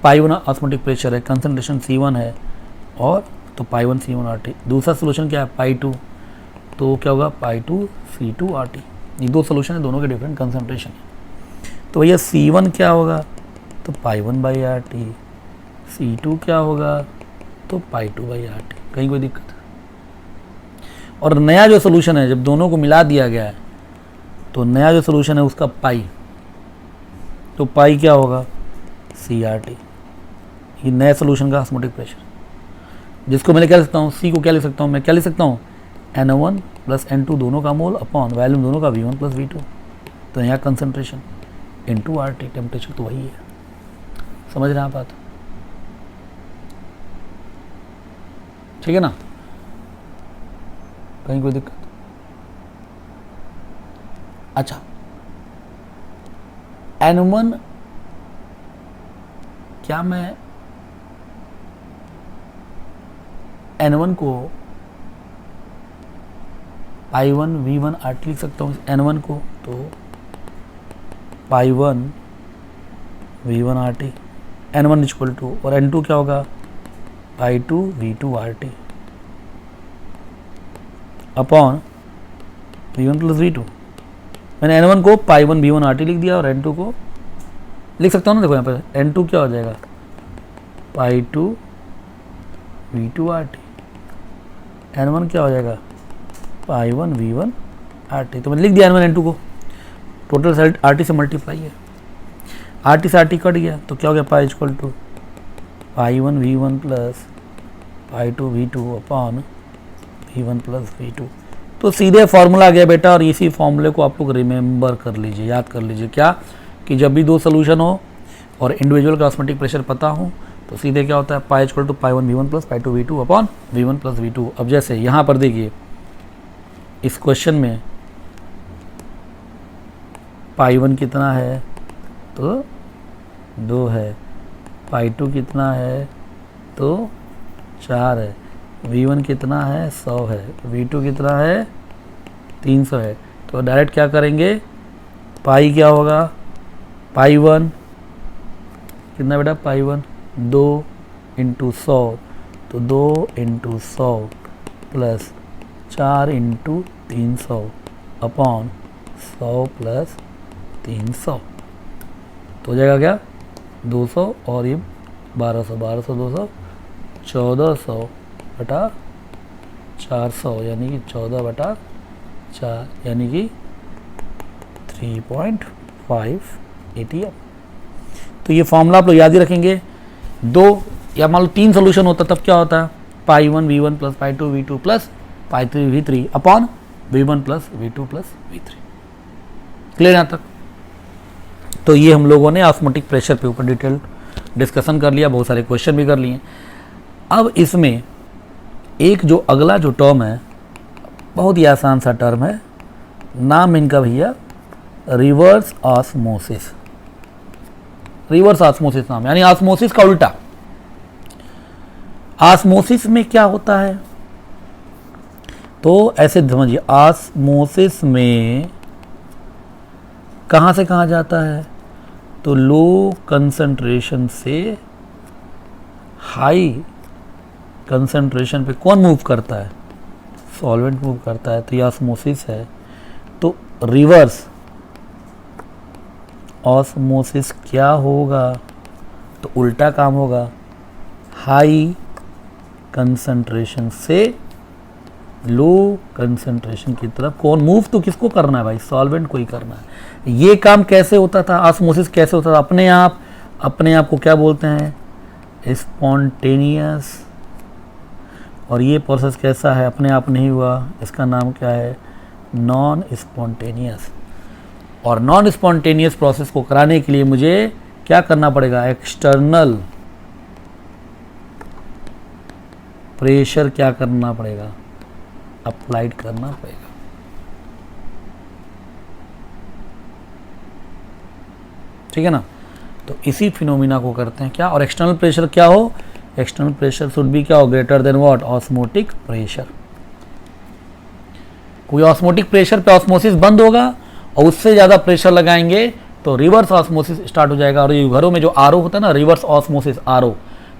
π1 ऑस्मोटिक प्रेशर है, कंसंट्रेशन C1 है, और तो π1 C1 RT। दूसरा सोल्यूशन क्या है, π2, तो क्या होगा π2 C2 RT। ये दो सोल्यूशन है, दोनों के डिफरेंट कंसंट्रेशन है। तो भैया C1 क्या होगा, तो π1/RT, C2 क्या होगा, तो π2/RT। कहीं कोई दिक्कत है? और नया जो सोल्यूशन है, जब दोनों को मिला दिया गया है तो नया जो सोल्यूशन है उसका पाई, तो पाई क्या होगा, CRT। ये नए सोल्यूशन का ऑस्मोटिक प्रेशर, जिसको मैं क्या लिख सकता हूँ, सी को क्या लिख सकता हूँ, मैं क्या लिख सकता हूँ, N1 प्लस N2 दोनों का मोल अपॉन वॉल्यूम दोनों का V1 प्लस V2। तो यहाँ कंसंट्रेशन इनटू RT, टेम्परेचर तो वही है। समझ रहे हैं आप बात, ठीक है ना? कहीं कोई दिक्कत? अच्छा, N1 क्या मैं N1 को π1 V1 RT लिख सकता हूँ, N1 को तो π1 V1 RT, N1 equal to, और N2 क्या होगा, π2 V2 RT upon V1 plus V2। मैंने N1 को π1 V1 RT लिख दिया और N2 को लिख सकता हूँ ना, देखो यहाँ पर N2 क्या हो जाएगा, π2 V2 RT, N1 क्या हो जाएगा, π1 V1 RT। तो मैंने लिख दिया N1 N2 को, टोटल RT से मल्टीप्लाई है, RT से RT कट गया तो क्या हो गया, pi equal to π1 V1 plus π2 V2 upon V1 plus V2। तो सीधे फॉर्मूला आ गया बेटा, और इसी फॉर्मूले को आप लोग रिमेंबर कर लीजिए, याद कर लीजिए क्या, कि जब भी दो सोल्यूशन हो और इंडिविजुअल का ऑस्मोटिक प्रेशर पता हो तो सीधे क्या होता है, pi equal to π1 V1 plus π2 V2 upon V1 plus V2। अब जैसे यहाँ पर देखिए इस क्वेश्चन में π1 कितना है, तो 2 है, π2 कितना है, तो 4 है, V1 कितना है, 100 है, V2 कितना है, 300 है। तो डायरेक्ट क्या करेंगे, पाई क्या होगा, π1 कितना बेटा, π1 2 इंटू 100, तो 2 into 100 plus 4 into 300 upon 100 plus 300, तो हो जाएगा क्या, 200 और ये 1200, 1200 200 1400 बटा 400, यानी कि 14/4, यानी कि 3.5 ATM। तो ये फॉर्मूला आप लोग याद ही रखेंगे। दो या मान लो तीन सोल्यूशन होता तब क्या होता है, π1 V1 plus π2 V2 plus π3 V3 upon V1 plus V2 plus V3। Clear यहाँ तक? तो ये हम लोगों ने ऑस्मोटिक प्रेशर पे ऊपर डिटेल डिस्कशन कर लिया, बहुत सारे क्वेश्चन भी कर लिए। अब इसमें एक जो अगला जो टर्म है बहुत ही आसान सा टर्म है, नाम इनका भैया रिवर्स ऑस्मोसिस। रिवर्स ऑस्मोसिस नाम, यानी ऑस्मोसिस का उल्टा। ऑस्मोसिस में क्या होता है, तो ऐसे समझिए, ऑस्मोसिस में कहाँ से कहाँ जाता है, तो लो कंसंट्रेशन से हाई कंसंट्रेशन पे कौन मूव करता है, सॉल्वेंट मूव करता है, तो ये ऑस्मोसिस है। तो रिवर्स ऑस्मोसिस क्या होगा, तो उल्टा काम होगा, हाई कंसंट्रेशन से लो कंसंट्रेशन की तरफ कौन मूव, तो किसको करना है भाई, सॉल्वेंट को ही करना है। ये काम कैसे होता था, ऑस्मोसिस कैसे होता था, अपने आप को क्या बोलते हैं, स्पॉन्टेनियस। और ये प्रोसेस कैसा है, अपने आप नहीं हुआ, इसका नाम क्या है, नॉन स्पॉन्टेनियस। और नॉन स्पॉन्टेनियस प्रोसेस को कराने के लिए मुझे क्या करना पड़ेगा, एक्सटर्नल प्रेशर क्या करना पड़ेगा, अप्लाइड करना पड़ेगा। ठीक है ना। तो इसी फिनोमिना को करते हैं क्या, और एक्सटर्नल प्रेशर क्या हो, एक्सटर्नल प्रेशर शुड बी क्या हो, greater than what, osmotic pressure. कोई ऑस्मोटिक प्रेशर पे ऑस्मोसिस बंद होगा और उससे ज़्यादा प्रेशर लगाएंगे तो रिवर्स ऑस्मोसिस स्टार्ट हो जाएगा। और ये घरों में जो आरओ होता है ना, रिवर्स ऑस्मोसिस आरओ,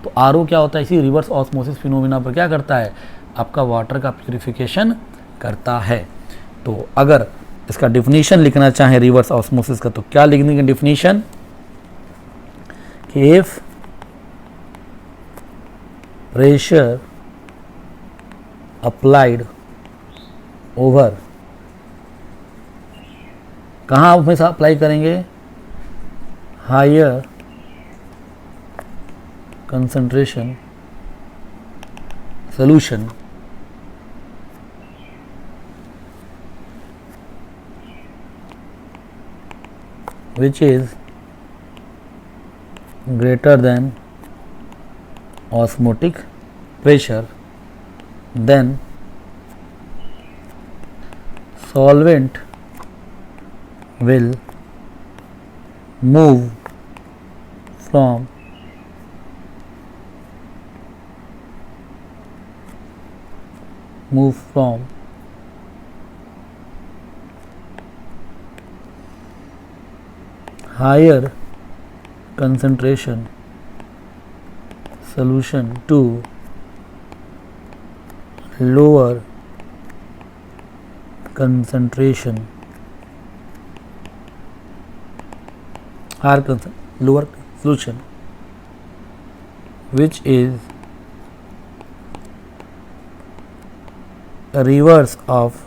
तो आरओ क्या होता है, इसी रिवर्स ऑस्मोसिस फिनोमिना पर क्या करता है, आपका वाटर का प्यूरिफिकेशन करता है। तो अगर इसका डिफिनीशन लिखना चाहें रिवर्स ऑस्मोसिस का, तो क्या लिखने की डिफिनीशन कि इफ प्रेशर अप्लाइड ओवर, कहाँ आप हमेशा अप्लाई करेंगे, higher concentration solution which is greater than osmotic pressure, then solvent will move from higher concentration solution to lower concentration lower solution, which is a reverse of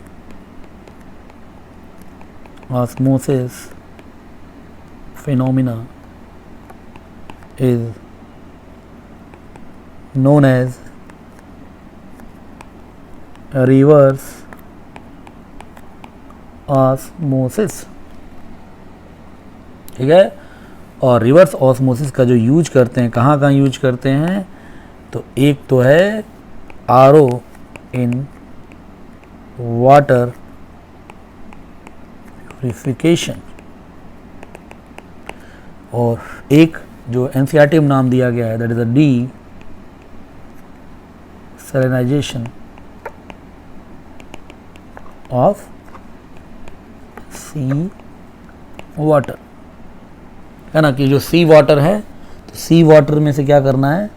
osmosis phenomena, is known as a reverse osmosis। ठीक है। और reverse osmosis का जो use करते हैं, कहाँ कहाँ use करते हैं, तो एक तो है आरओ इन वाटर प्यूरिफिकेशन, और एक जो एनसीईआरटी में नाम दिया गया है, that is a desalinization of sea water, है ना, कि जो सी वाटर है, तो सी वाटर में से क्या करना है,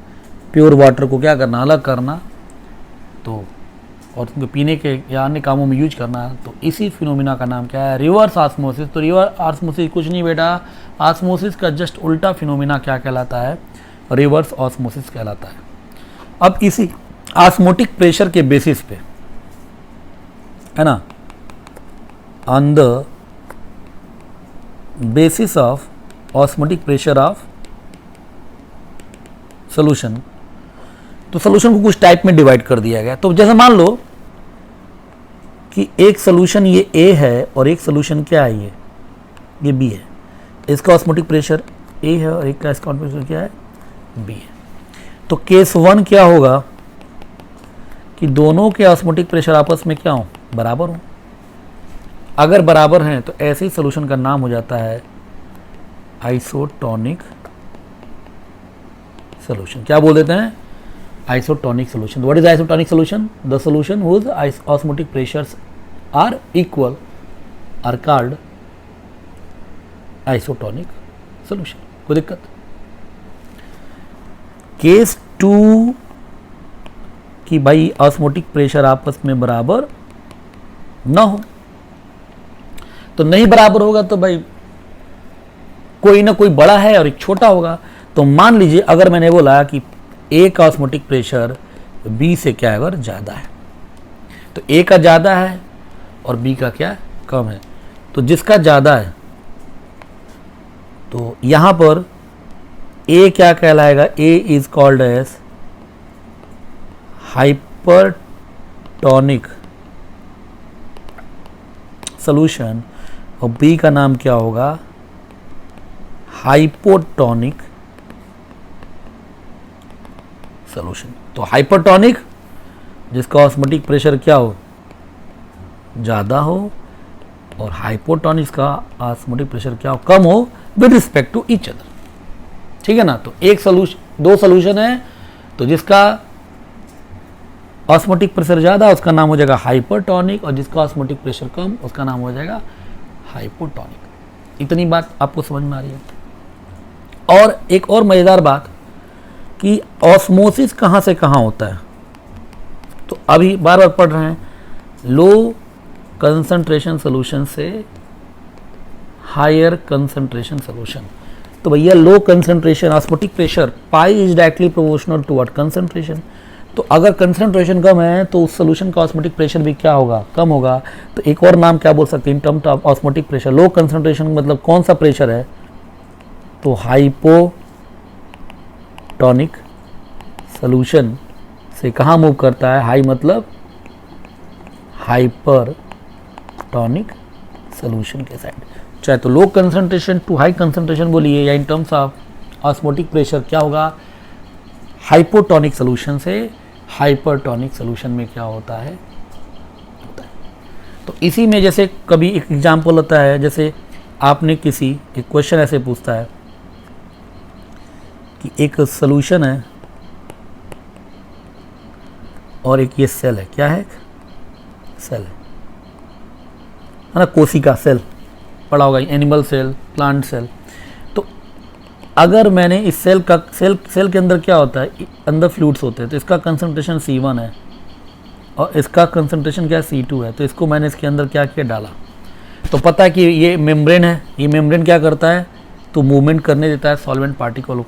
प्योर वाटर को क्या करना, अलग करना, तो और उनको पीने के या अन्य कामों में यूज करना है। तो इसी फिनोमिना का नाम क्या है, रिवर्स ऑस्मोसिस। तो रिवर्स ऑस्मोसिस कुछ नहीं बेटा, ऑस्मोसिस का जस्ट उल्टा फिनोमिना क्या कहलाता है, रिवर्स ऑस्मोसिस कहलाता है। अब इसी ऑस्मोटिक प्रेशर के बेसिस पे, है ना, on the basis of osmotic pressure of solution, तो सॉल्यूशन को कुछ टाइप में डिवाइड कर दिया गया। तो जैसे मान लो कि एक सॉल्यूशन ये ए है और एक सॉल्यूशन क्या है, ये बी है, इसका ऑस्मोटिक प्रेशर ए है और एक का इसका ऑस्मोटिक प्रेशर क्या है, बी है। तो केस वन क्या होगा कि दोनों के ऑस्मोटिक प्रेशर आपस में क्या हो, बराबर हो। अगर बराबर हैं तो ऐसे ही सॉल्यूशन का नाम हो जाता है आइसोटोनिक सॉल्यूशन। क्या बोल देते हैं, isotonic solution। What is isotonic solution? The solution whose osmotic pressures are equal are called isotonic solution। कोई दिक्कत? केस टू कि भाई ऑस्मोटिक प्रेशर आपस में बराबर ना हो, तो नहीं बराबर होगा तो भाई कोई ना कोई बड़ा है और एक छोटा होगा। तो मान लीजिए अगर मैंने बोला कि ए का ऑस्मोटिक प्रेशर बी से क्या है, अगर ज़्यादा है, तो ए का ज़्यादा है और बी का क्या कम है, तो जिसका ज़्यादा है तो यहाँ पर ए क्या कहलाएगा, A is called as hypertonic solution और बी का नाम क्या होगा, हाइपोटोनिक सॉल्यूशन। तो हाइपरटोनिक जिसका ऑस्मोटिक प्रेशर क्या हो, ज़्यादा हो, और हाइपोटोनिक का ऑस्मोटिक प्रेशर क्या हो, कम हो with respect to each other. ठीक है ना। तो एक सोल्यूशन, दो सोल्यूशन है, तो जिसका ऑस्मोटिक प्रेशर ज़्यादा उसका नाम हो जाएगा हाइपरटोनिक, और जिसका ऑस्मोटिक प्रेशर कम उसका नाम हो जाएगा हाइपोटोनिक। इतनी बात आपको समझ में आ रही है। और एक और मज़ेदार बात कि ऑस्मोसिस कहाँ से कहाँ होता है, तो अभी बार बार पढ़ रहे हैं, लो कंसंट्रेशन सोल्यूशन से हायर कंसंट्रेशन सोल्यूशन। तो भैया low concentration osmotic pressure pi is directly proportional to what, concentration. तो अगर कंसंट्रेशन कम है तो उस सोल्यूशन का ऑस्मोटिक प्रेशर भी क्या होगा, कम होगा। तो एक और नाम क्या बोल सकते हैं इन terms of osmotic pressure, low concentration मतलब कौन सा प्रेशर है, तो हाइपोटोनिक सोल्यूशन से कहाँ मूव करता है, हाई मतलब हाइपरटोनिक सोल्यूशन के साइड। चाहे तो low concentration to high concentration बोलिए, या in terms of osmotic pressure क्या होगा, हाइपोटोनिक सोल्यूशन से हाइपरटोनिक सोल्यूशन में क्या होता है। तो इसी में जैसे कभी एक एग्जांपल होता है, जैसे आपने एक क्वेश्चन ऐसे पूछता है कि एक सोल्यूशन है और एक ये सेल है, क्या है, सेल है ना, कोशिका सेल पढ़ा होगा, एनिमल सेल, प्लांट सेल। तो अगर मैंने इस सेल के अंदर क्या होता है, अंदर फ्लूइड्स होते हैं, तो इसका कंसंट्रेशन C1 है और इसका कंसंट्रेशन क्या C2 है, तो इसको मैंने इसके अंदर क्या किया, डाला। तो पता है कि ये मेम्ब्रेन है, ये मेम्ब्रेन क्या करता है, तो मूवमेंट करने देता है सॉल्वेंट पार्टिकल।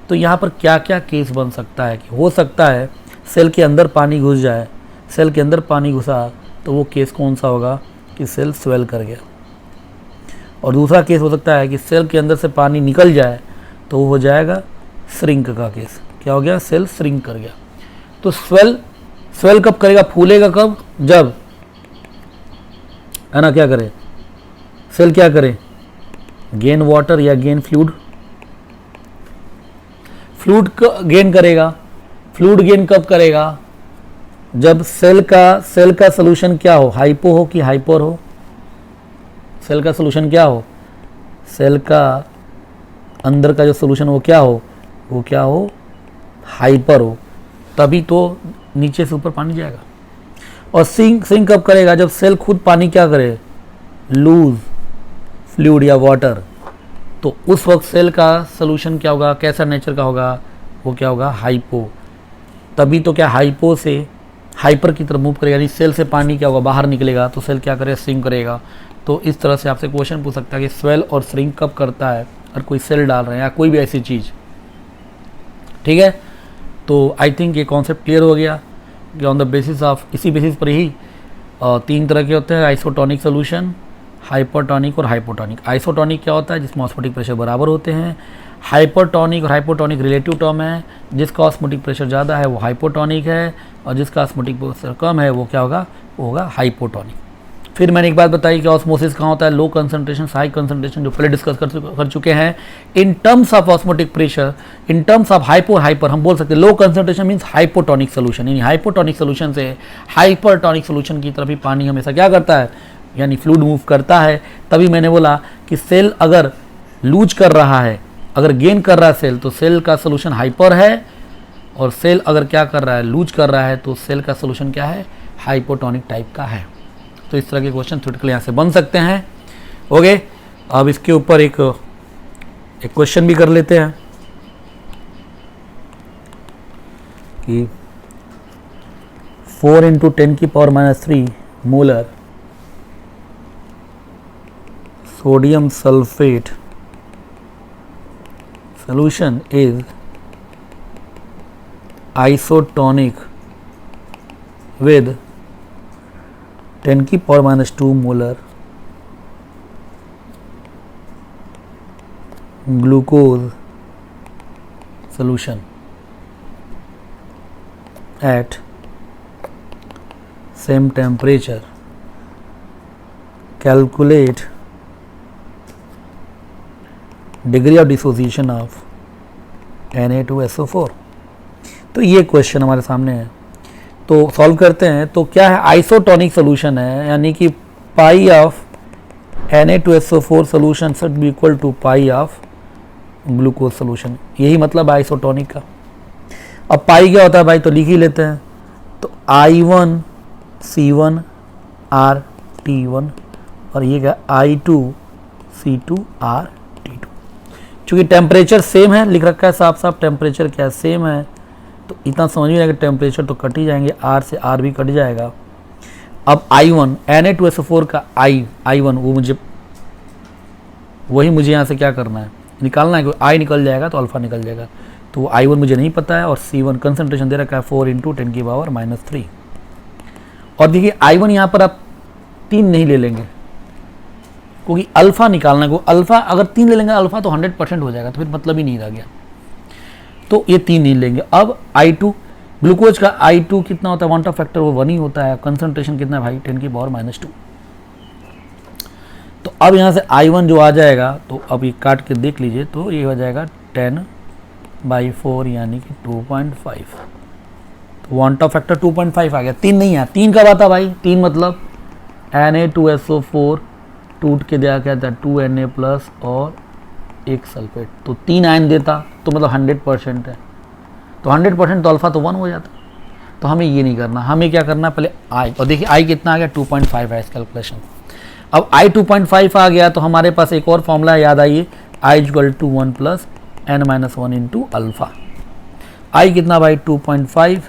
तो यहाँ पर क्या क्या केस बन सकता है, कि हो सकता है सेल के अंदर पानी घुस जाए, सेल के अंदर पानी घुसा तो वो केस कौन सा होगा, कि सेल स्वेल कर गया। और दूसरा केस हो सकता है कि सेल के अंदर से पानी निकल जाए तो वो हो जाएगा श्रिंक का केस, क्या हो गया, सेल श्रिंक कर गया। तो स्वेल कब करेगा, फूलेगा कब, जब, है ना, क्या करे सेल, क्या करे, गेन वाटर या गेन फ्लूइड, फ्लूइड गेन करेगा। फ्लूइड गेन कब करेगा, जब सेल का सोल्यूशन क्या हो, हाइपो हो कि हाइपर हो, सेल का सोल्यूशन क्या हो, सेल का अंदर का जो सोल्यूशन वो क्या हो, हाइपर हो, तभी तो नीचे से ऊपर पानी जाएगा। और सिंक कब करेगा, जब सेल खुद पानी क्या करे, लूज फ्लूइड या वाटर, तो उस वक्त सेल का सोल्यूशन क्या होगा, कैसा नेचर का होगा, वो क्या होगा, हाइपो। तभी तो क्या हाइपो से हाइपर की तरफ मूव करेगा, यानी सेल से पानी क्या होगा, बाहर निकलेगा, तो सेल क्या करेगा, श्रिंक करेगा। तो इस तरह से आपसे क्वेश्चन पूछ सकता है कि स्वेल और श्रिंक कब करता है, और कोई सेल डाल रहे हैं या कोई भी ऐसी चीज़। ठीक है, तो आई थिंक ये कॉन्सेप्ट क्लियर हो गया कि ऑन द बेसिस ऑफ, इसी बेसिस पर ही 3 तरह के होते हैं, आइसोटोनिक सोल्यूशन, हाइपरटोनिक और हाइपोटोनिक। आइसोटोनिक क्या होता है, जिसमें ऑस्मोटिक प्रेशर बराबर होते हैं। हाइपरटोनिक और हाइपोटोनिक रिलेटिव टर्म है, जिसका ऑस्मोटिक प्रेशर ज़्यादा है वो हाइपोटोनिक है, और जिसका ऑस्मोटिक प्रेशर कम है वो क्या होगा, वो होगा हाइपोटोनिक। फिर मैंने एक बात बताई कि ऑस्मोसिस कहाँ होता है, लो कंसंट्रेशन से हाई कंसंट्रेशन, जो पहले डिस्कस कर चुके हैं। इन terms of osmotic pressure, in terms of hyper हम बोल सकते हैं low concentration means hypotonic solution, यानी हाइपोटोनिक सोल्यूशन से हाइपरटोनिक सोल्यूशन की तरफ ही पानी हमेशा क्या करता है, यानी फ्लूइड मूव करता है। तभी मैंने बोला कि सेल अगर लूज कर रहा है, अगर गेन कर रहा है सेल, तो सेल का सोल्यूशन हाइपर है, और सेल अगर क्या कर रहा है, लूज कर रहा है, तो सेल का सोल्यूशन क्या है, हाइपोटोनिक टाइप का है। तो इस तरह के क्वेश्चन थ्योरेटिकली यहाँ से बन सकते हैं। ओके, अब इसके ऊपर एक क्वेश्चन भी कर लेते हैं कि 4 × 10⁻³ molar sodium sulphate solution is isotonic with 10⁻² molar glucose solution at same temperature. Calculate degree of dissociation of Na2SO4। तो ये क्वेश्चन हमारे सामने है। तो सॉल्व करते हैं। तो क्या है, आइसोटोनिक सोल्यूशन है, यानी कि pi of Na2SO4 solution should be equal to pi of glucose solution. यही मतलब आइसोटोनिक का। अब पाई क्या होता है भाई, तो लिख ही लेते हैं। तो I1C1R-T1 और ये क्या I2C2R-T2। चूँकि टेम्परेचर सेम है, लिख रखा है साफ साफ टेम्परेचर क्या है, सेम है, तो इतना समझ में आएगा टेम्परेचर तो कट ही जाएंगे, R से R भी कट जाएगा। अब I1 Na2SO4 का I1 वही मुझे यहाँ से क्या करना है, निकालना है। I निकल जाएगा तो अल्फा निकल जाएगा, तो I1 मुझे नहीं पता है, और C1 कंसंट्रेशन दे रखा है 4 × 10⁻³ और देखिए I1 यहाँ पर आप 3 नहीं ले लेंगे, क्योंकि अल्फा निकालना है। अल्फा अगर 3 ले लेंगे अल्फा तो 100% हो जाएगा, तो फिर मतलब ही नहीं रह गया, तो ये 3 नहीं लेंगे। अब I2 ग्लूकोज का I2 कितना होता है, वांट ऑफ फैक्टर वो 1 ही होता है, कंसंट्रेशन कितना है भाई 10⁻²। तो अब यहाँ से I1 जो आ जाएगा, तो अब ये काट के देख लीजिए, तो ये हो जाएगा 10/4 यानी कि 2.5। तो वांट ऑफ फैक्टर 2.5 आ गया, 3 नहीं है। 3 कब आता भाई, 3 मतलब Na2SO4 टूट के दिया क्या था 2Na+ और एक सल्फेट, तो 3 आयन देता, तो मतलब 100% है, तो 100% तो अल्फा तो 1 हो जाता। तो हमें ये नहीं करना, हमें क्या करना पहले I, और देखिए I कितना आ गया 2.5 है इस कैलकुलेशन। अब I 2.5 आ गया तो हमारे पास एक और फॉर्मूला याद आइए, I = 1 + n-1 into alpha. I कितना भाई 2.5,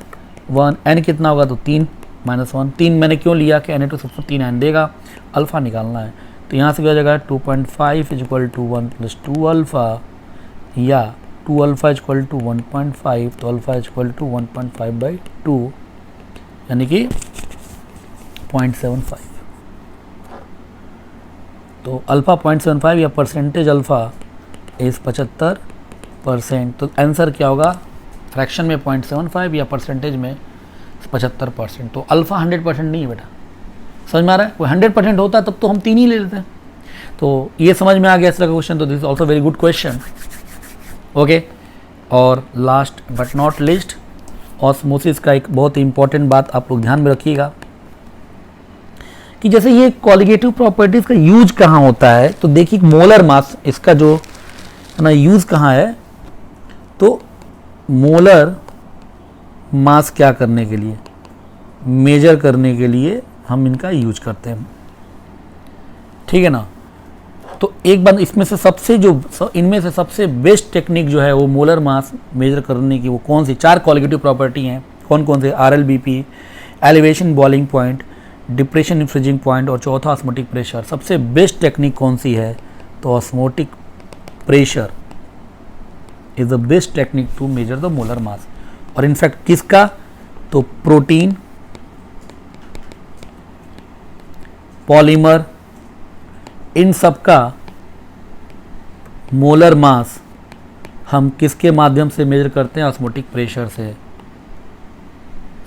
1 n कितना होगा तो 3 - 1, 3 मैंने क्यों लिया कि Na2 सबसे 3 आयन देगा, अल्फा निकालना है। तो यहाँ से क्या हो जाएगा 2.5 = 1 + 2 अल्फा, या 2 अल्फा = 1.5, तो अल्फा = 1.5/2 यानी कि 0.75। तो अल्फा 0.75 या परसेंटेज अल्फा इस 75%। तो आंसर क्या होगा, फ्रैक्शन में 0.75 या परसेंटेज में 75%। तो अल्फा 100% नहीं है बेटा, समझ में आ रहा है। कोई 100% होता तब तो हम 3 ही ले लेते हैं। तो ये समझ में आ गया इस तरह का क्वेश्चन, तो this is also very good question. Okay, और last but not least, osmosis का एक बहुत इंपॉर्टेंट बात आप लोग ध्यान में रखिएगा कि जैसे ये कॉलिगेटिव प्रॉपर्टीज का यूज कहाँ होता है, तो देखिए मोलर मास इसका जो है ना यूज कहाँ है, तो मोलर मास क्या करने के लिए, मेजर करने के लिए हम इनका यूज करते हैं, ठीक है ना। तो एक बार इसमें से सबसे इनमें से सबसे बेस्ट टेक्निक जो है वो मोलर मास मेजर करने की, वो कौन सी 4 कॉलिगेटिव प्रॉपर्टी हैं, कौन कौन से, RLBP, elevation boiling point, depression in freezing point, और चौथा ऑस्मोटिक प्रेशर। सबसे बेस्ट टेक्निक कौन सी है, तो osmotic pressure is the best technique to measure the molar mass. और इनफैक्ट किसका, तो प्रोटीन, पॉलीमर, इन सब का मोलर मास हम किसके माध्यम से मेजर करते हैं, ऑस्मोटिक प्रेशर से।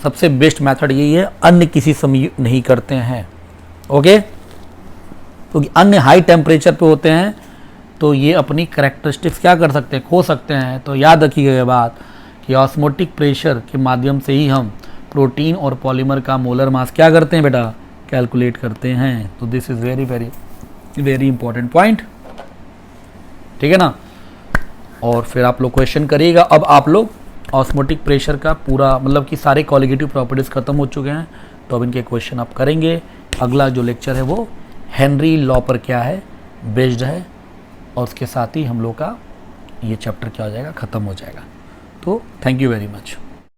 सबसे बेस्ट मेथड यही है, अन्य किसी से नहीं करते हैं। ओके, क्योंकि अन्य हाई टेम्परेचर पे होते हैं, तो ये अपनी कैरेक्टरिस्टिक्स क्या कर सकते हैं, खो सकते हैं। तो याद रखिएगा ये बात कि ऑस्मोटिक प्रेशर के माध्यम से ही हम प्रोटीन और पॉलीमर का मोलर मास क्या करते हैं बेटा, कैलकुलेट करते हैं। तो this is very very very important point, ठीक है ना। और फिर आप लोग क्वेश्चन करिएगा। अब आप लोग ऑस्मोटिक प्रेशर का पूरा मतलब कि सारे कॉलिगेटिव प्रॉपर्टीज़ खत्म हो चुके हैं, तो अब इनके क्वेश्चन आप करेंगे। अगला जो लेक्चर है वो हेनरी लॉ पर क्या है बेस्ड है, और उसके साथ ही हम लोग का ये चैप्टर क्या हो जाएगा, ख़त्म हो जाएगा। तो थैंक यू वेरी मच।